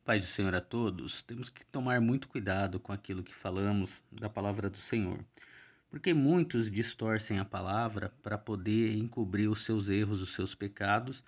Paz do Senhor a todos, temos que tomar muito cuidado com aquilo que falamos da palavra do Senhor, porque muitos distorcem a palavra para poder encobrir os seus erros, os seus pecados,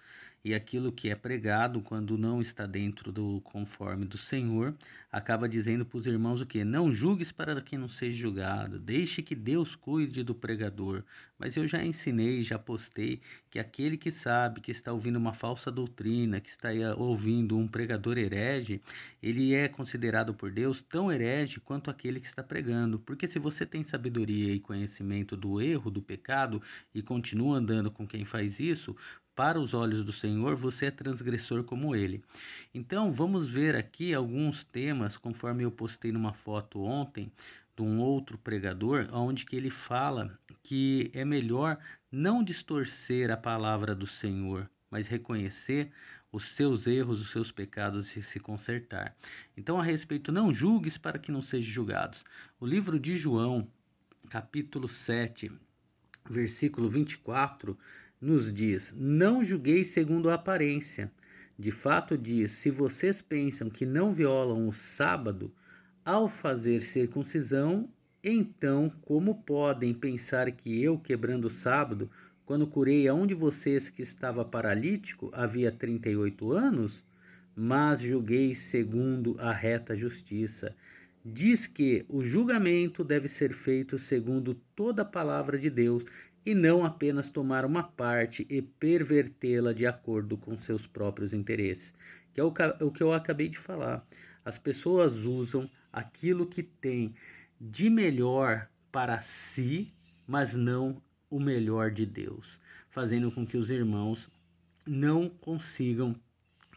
e aquilo que é pregado, quando não está dentro do conforme do Senhor, acaba dizendo para os irmãos o que? Não julgues para que não seja julgado, deixe que Deus cuide do pregador. Mas eu já ensinei, já postei, que aquele que sabe que está ouvindo uma falsa doutrina, que está ouvindo um pregador herege, ele é considerado por Deus tão herege quanto aquele que está pregando. Porque se você tem sabedoria e conhecimento do erro, do pecado, e continua andando com quem faz isso, para os olhos do Senhor, você é transgressor como ele. Então, vamos ver aqui alguns temas, conforme eu postei numa foto ontem, de um outro pregador, onde que ele fala que é melhor não distorcer a palavra do Senhor, mas reconhecer os seus erros, os seus pecados e se consertar. Então, a respeito, não julgues para que não sejam julgados. O livro de João, capítulo 7, versículo 24, nos diz: Não julgueis segundo a aparência. De fato, diz: se vocês pensam que não violam o sábado ao fazer circuncisão, então como podem pensar que eu, quebrando o sábado, quando curei a um de vocês que estava paralítico, havia 38 anos? Mas julguei segundo a reta justiça. Diz que o julgamento deve ser feito segundo toda a palavra de Deus e não apenas tomar uma parte e pervertê-la de acordo com seus próprios interesses, que é o que eu acabei de falar. As pessoas usam aquilo que tem de melhor para si, mas não o melhor de Deus, fazendo com que os irmãos não consigam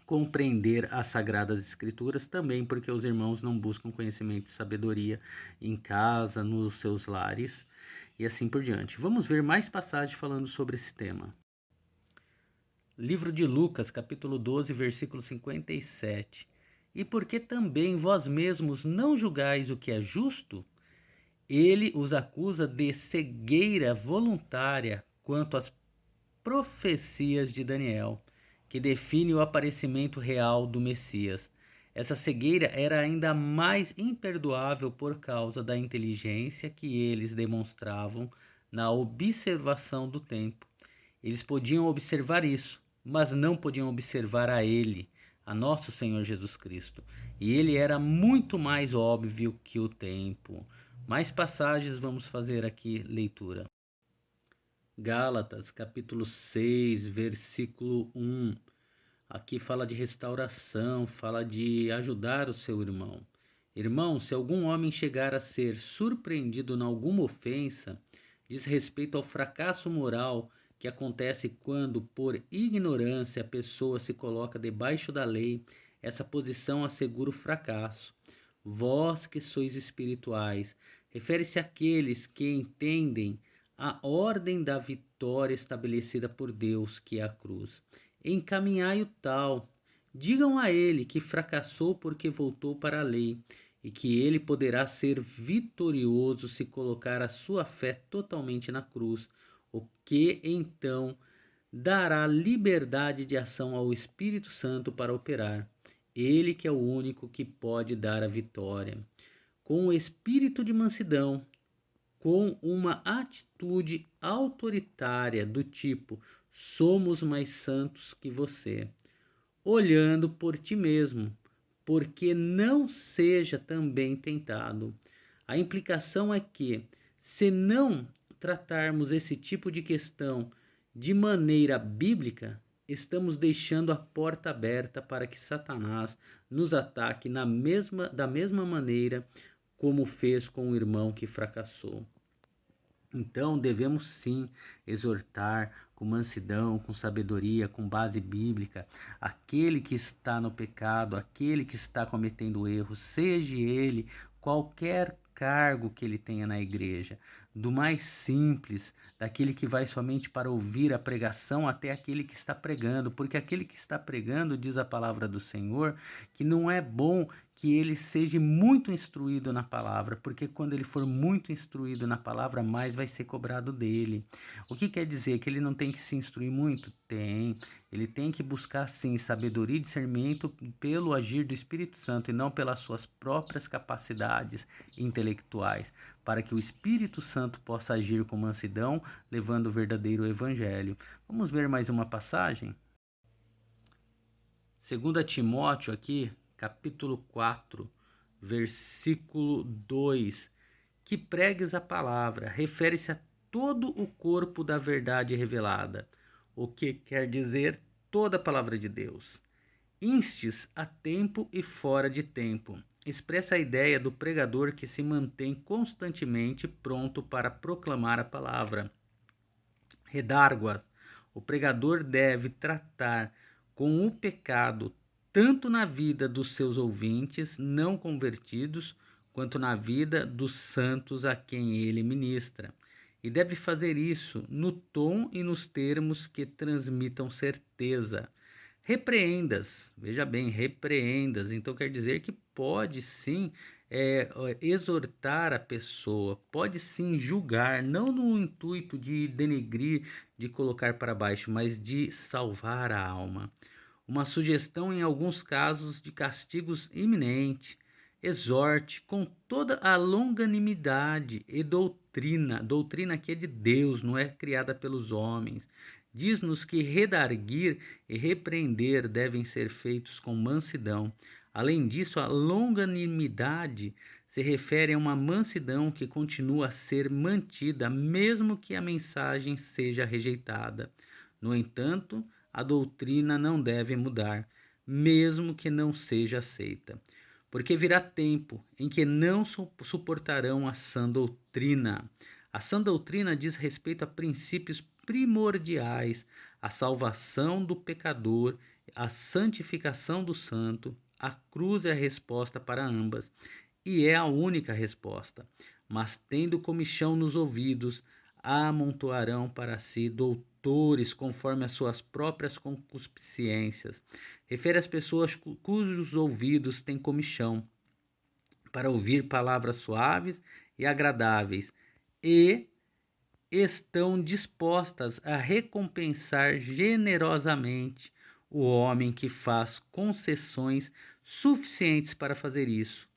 compreender as sagradas escrituras, também porque os irmãos não buscam conhecimento e sabedoria em casa, nos seus lares e assim por diante. Vamos ver mais passagens falando sobre esse tema. Livro de Lucas, capítulo 12, versículo 57. E porque também vós mesmos não julgais o que é justo, ele os acusa de cegueira voluntária quanto às profecias de Daniel, que define o aparecimento real do Messias. Essa cegueira era ainda mais imperdoável por causa da inteligência que eles demonstravam na observação do tempo. Eles podiam observar isso, mas não podiam observar a ele, a nosso Senhor Jesus Cristo. E ele era muito mais óbvio que o tempo. Mais passagens vamos fazer aqui leitura. Gálatas, capítulo 6, versículo 1. Aqui fala de restauração, fala de ajudar o seu irmão. Irmão, se algum homem chegar a ser surpreendido em alguma ofensa, diz respeito ao fracasso moral que acontece quando, por ignorância, a pessoa se coloca debaixo da lei, essa posição assegura o fracasso. Vós que sois espirituais, refere-se àqueles que entendem a ordem da vitória estabelecida por Deus, que é a cruz. Encaminhai o tal. Digam a ele que fracassou porque voltou para a lei e que ele poderá ser vitorioso se colocar a sua fé totalmente na cruz, o que então dará liberdade de ação ao Espírito Santo para operar. Ele que é o único que pode dar a vitória. Com o espírito de mansidão, com uma atitude autoritária do tipo: somos mais santos que você, olhando por ti mesmo, porque não seja também tentado. A implicação é que, se não tratarmos esse tipo de questão de maneira bíblica, estamos deixando a porta aberta para que Satanás nos ataque da mesma maneira como fez com o irmão que fracassou. Então devemos sim exortar com mansidão, com sabedoria, com base bíblica, aquele que está no pecado, aquele que está cometendo erro, seja ele qualquer cargo que ele tenha na igreja. do mais simples, daquele que vai somente para ouvir a pregação, até aquele que está pregando, porque aquele que está pregando, diz a palavra do Senhor, que não é bom que ele seja muito instruído na palavra, porque quando ele for muito instruído na palavra, mais vai ser cobrado dele. O que quer dizer? Que ele não tem que se instruir muito? Tem. Ele tem que buscar, sim, sabedoria e discernimento pelo agir do Espírito Santo e não pelas suas próprias capacidades intelectuais, para que o Espírito Santo possa agir com mansidão, levando o verdadeiro evangelho. Vamos ver mais uma passagem? 2 Timóteo aqui, capítulo 4, versículo 2, que pregues a palavra, refere-se a todo o corpo da verdade revelada, o que quer dizer toda a palavra de Deus. Instes a tempo e fora de tempo. Expressa a ideia do pregador que se mantém constantemente pronto para proclamar a palavra. Redárguas. O pregador deve tratar com o pecado tanto na vida dos seus ouvintes não convertidos, quanto na vida dos santos a quem ele ministra. E deve fazer isso no tom e nos termos que transmitam certeza. Repreendas, veja bem, repreendas. Então quer dizer que pode sim exortar a pessoa, pode sim julgar, não no intuito de denegrir, de colocar para baixo, mas de salvar a alma. Uma sugestão em alguns casos de castigos iminente. Exorte com toda a longanimidade e doutrina. Doutrina que é de Deus, não é criada pelos homens. Diz-nos que redarguir e repreender devem ser feitos com mansidão. Além disso, a longanimidade se refere a uma mansidão que continua a ser mantida, mesmo que a mensagem seja rejeitada. No entanto, a doutrina não deve mudar, mesmo que não seja aceita. Porque virá tempo em que não suportarão a sã doutrina. A sã doutrina diz respeito a princípios primordiais, a salvação do pecador, a santificação do santo. A cruz é a resposta para ambas, e é a única resposta. Mas tendo comichão nos ouvidos, amontoarão para si doutores conforme as suas próprias concupiscências. Refere às pessoas cujos ouvidos têm comichão para ouvir palavras suaves e agradáveis e estão dispostas a recompensar generosamente o homem que faz concessões suficientes para fazer isso.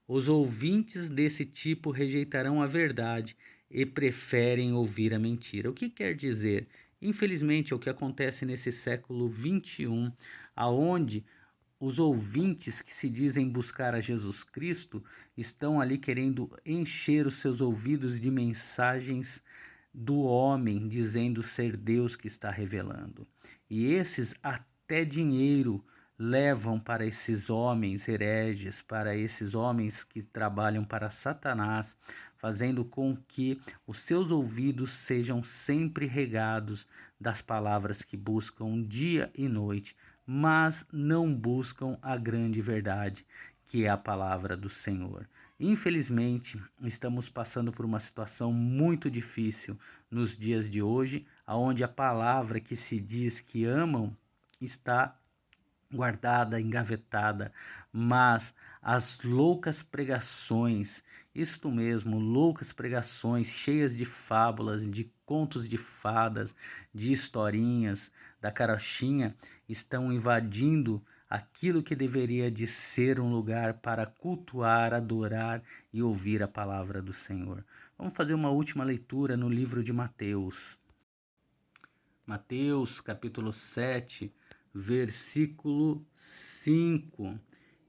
Os ouvintes desse tipo rejeitarão a verdade e preferem ouvir a mentira. O que quer dizer? Infelizmente, é o que acontece nesse século XXI, aonde os ouvintes que se dizem buscar a Jesus Cristo estão ali querendo encher os seus ouvidos de mensagens do homem, dizendo ser Deus que está revelando. E esses até dinheiro levam para esses homens hereges, para esses homens que trabalham para Satanás, fazendo com que os seus ouvidos sejam sempre regados das palavras que buscam dia e noite, mas não buscam a grande verdade, que é a palavra do Senhor. Infelizmente, estamos passando por uma situação muito difícil nos dias de hoje, onde a palavra que se diz que amam está guardada, engavetada, mas as loucas pregações, isto mesmo, loucas pregações cheias de fábulas, de contos de fadas, de historinhas, da carochinha, estão invadindo aquilo que deveria de ser um lugar para cultuar, adorar e ouvir a palavra do Senhor. Vamos fazer uma última leitura no livro de Mateus. Mateus, capítulo 7, versículo 5.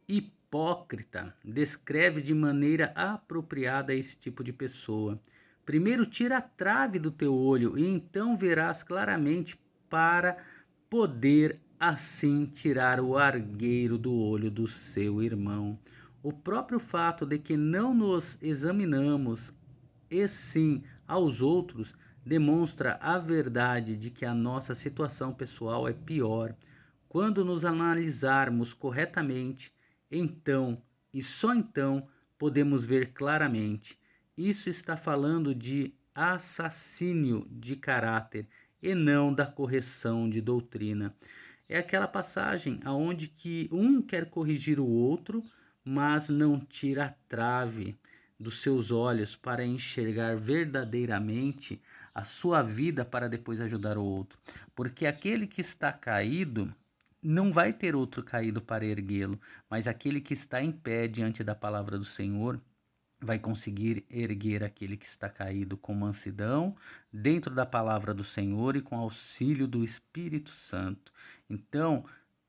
Hipócrita, descreve de maneira apropriada esse tipo de pessoa. Primeiro tira a trave do teu olho e então verás claramente para poder assim tirar o argueiro do olho do seu irmão. O próprio fato de que não nos examinamos e sim aos outros demonstra a verdade de que a nossa situação pessoal é pior. Quando nos analisarmos corretamente, então e só então podemos ver claramente. Isso está falando de assassínio de caráter e não da correção de doutrina. É aquela passagem aonde que um quer corrigir o outro, mas não tira a trave dos seus olhos para enxergar verdadeiramente a sua vida para depois ajudar o outro. Porque aquele que está caído não vai ter outro caído para erguê-lo, mas aquele que está em pé diante da palavra do Senhor vai conseguir erguer aquele que está caído com mansidão, dentro da palavra do Senhor e com auxílio do Espírito Santo. Então,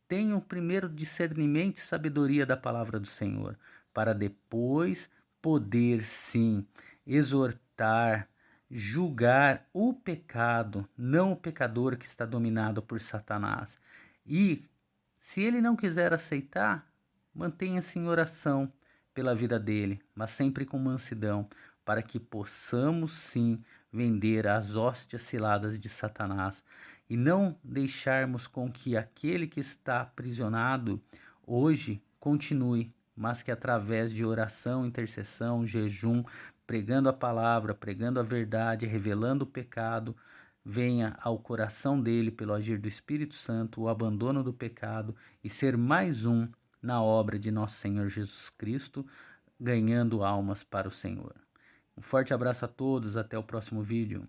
tenha o primeiro discernimento e sabedoria da palavra do Senhor, para depois poder sim exortar, julgar o pecado, não o pecador que está dominado por Satanás. E se ele não quiser aceitar, mantenha-se em oração pela vida dele, mas sempre com mansidão, para que possamos sim vender as hóstias ciladas de Satanás e não deixarmos com que aquele que está aprisionado hoje continue, mas que através de oração, intercessão, jejum, pregando a palavra, pregando a verdade, revelando o pecado, venha ao coração dele, pelo agir do Espírito Santo, o abandono do pecado e ser mais um na obra de nosso Senhor Jesus Cristo, ganhando almas para o Senhor. Um forte abraço a todos, até o próximo vídeo.